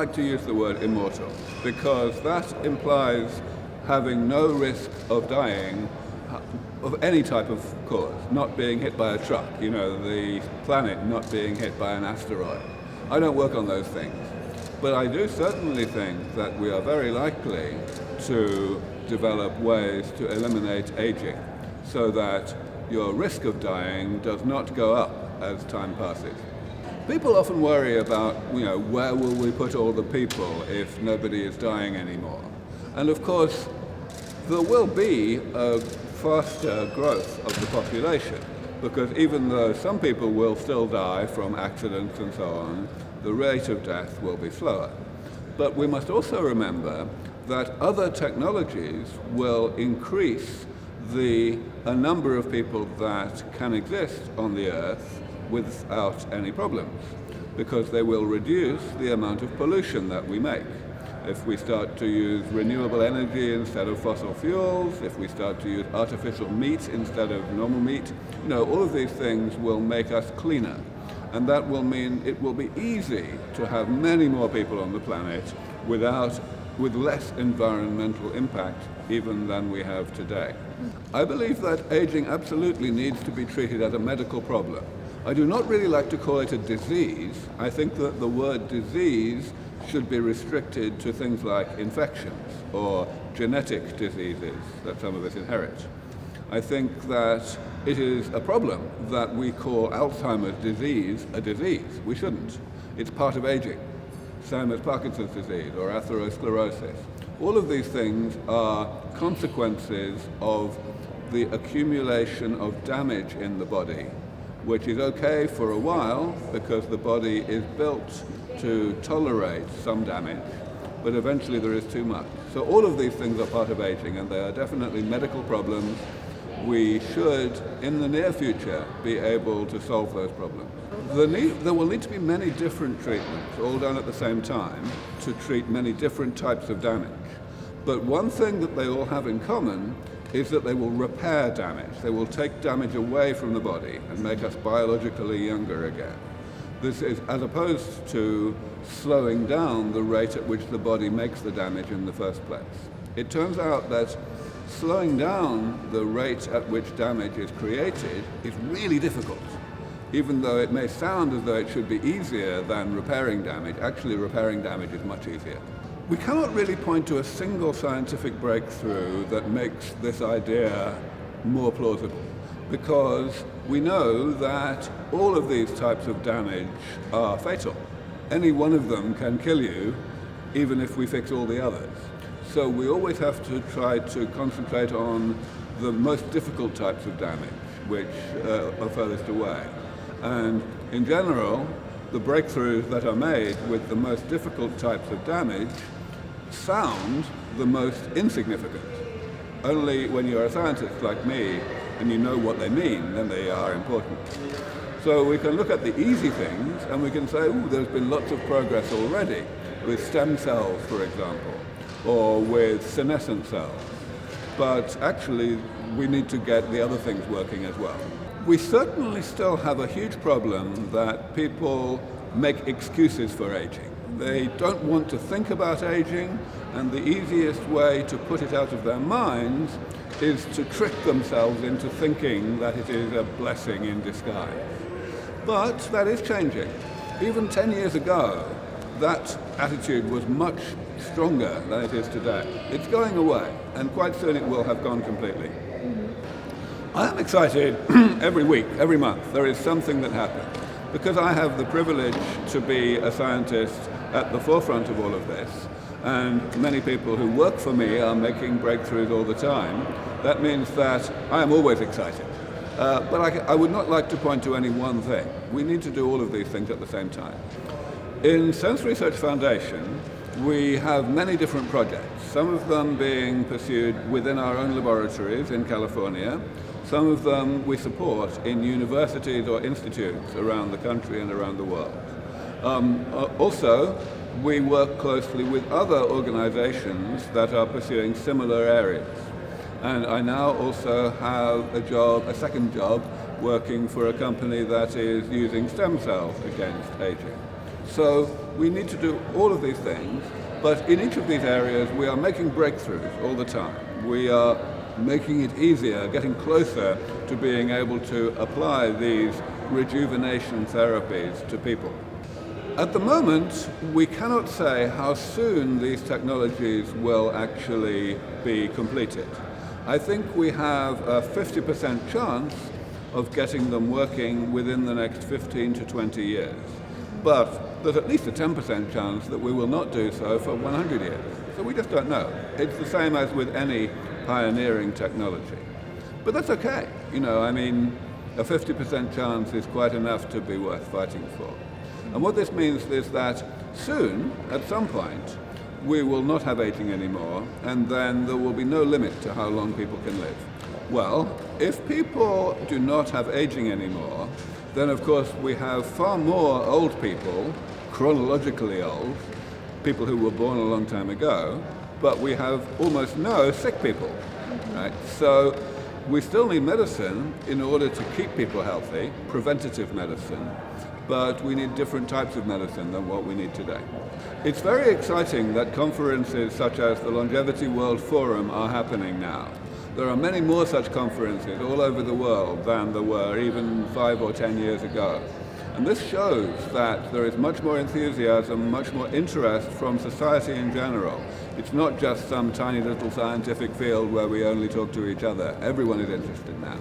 like to use the word immortal because that implies having no risk of dying of any type of cause, not being hit by a truck, the planet not being hit by an asteroid. I don't work on those things. But I do certainly think that we are very likely to develop ways to eliminate aging so that your risk of dying does not go up as time passes. People often worry about, where will we put all the people if nobody is dying anymore? And of course, there will be a faster growth of the population because even though some people will still die from accidents and so on, the rate of death will be slower. But we must also remember that other technologies will increase a number of people that can exist on the Earth without any problems, because they will reduce the amount of pollution that we make. If we start to use renewable energy instead of fossil fuels, if we start to use artificial meat instead of normal meat, all of these things will make us cleaner. And that will mean it will be easy to have many more people on the planet with less environmental impact even than we have today. I believe that aging absolutely needs to be treated as a medical problem. I do not really like to call it a disease. I think that the word disease should be restricted to things like infections or genetic diseases that some of us inherit. I think that it is a problem that we call Alzheimer's disease a disease. We shouldn't. It's part of aging, same as Parkinson's disease or atherosclerosis. All of these things are consequences of the accumulation of damage in the body, which is okay for a while because the body is built to tolerate some damage, but eventually there is too much. So all of these things are part of aging, and they are definitely medical problems. We should, in the near future, be able to solve those problems. There will need to be many different treatments, all done at the same time, to treat many different types of damage. But one thing that they all have in common is that they will repair damage. They will take damage away from the body and make us biologically younger again. This is as opposed to slowing down the rate at which the body makes the damage in the first place. It turns out that slowing down the rate at which damage is created is really difficult. Even though it may sound as though it should be easier than repairing damage, actually repairing damage is much easier. We cannot really point to a single scientific breakthrough that makes this idea more plausible, because we know that all of these types of damage are fatal. Any one of them can kill you, even if we fix all the others. So we always have to try to concentrate on the most difficult types of damage, which are furthest away. And in general, the breakthroughs that are made with the most difficult types of damage sound the most insignificant. Only when you're a scientist like me and you know what they mean, then they are important. So we can look at the easy things and we can say, there's been lots of progress already with stem cells, for example, or with senescent cells. But actually, we need to get the other things working as well. We certainly still have a huge problem that people make excuses for aging. They don't want to think about aging, and the easiest way to put it out of their minds is to trick themselves into thinking that it is a blessing in disguise. But that is changing. Even 10 years ago, that attitude was much stronger than it is today. It's going away, and quite soon it will have gone completely. I am excited every week, every month. There is something that happens. Because I have the privilege to be a scientist at the forefront of all of this, and many people who work for me are making breakthroughs all the time, that means that I am always excited. But I would not like to point to any one thing. We need to do all of these things at the same time. In Sense Research Foundation, we have many different projects, some of them being pursued within our own laboratories in California. Some of them we support in universities or institutes around the country and around the world. Also, we work closely with other organizations that are pursuing similar areas. And I now also have a second job, working for a company that is using stem cells against aging. So we need to do all of these things, but in each of these areas we are making breakthroughs all the time. We are making it easier, getting closer to being able to apply these rejuvenation therapies to people. At the moment, we cannot say how soon these technologies will actually be completed. I think we have a 50% chance of getting them working within the next 15 to 20 years. But there's at least a 10% chance that we will not do so for 100 years. So we just don't know. It's the same as with any pioneering technology. But that's okay. A 50% chance is quite enough to be worth fighting for. And what this means is that soon, at some point, we will not have aging anymore, and then there will be no limit to how long people can live. Well, if people do not have aging anymore, then of course we have far more old people, chronologically old, people who were born a long time ago, but we have almost no sick people, right? So we still need medicine in order to keep people healthy, preventative medicine, but we need different types of medicine than what we need today. It's very exciting that conferences such as the Longevity World Forum are happening now. There are many more such conferences all over the world than there were even 5 or 10 years ago. And this shows that there is much more enthusiasm, much more interest from society in general. It's not just some tiny little scientific field where we only talk to each other. Everyone is interested now.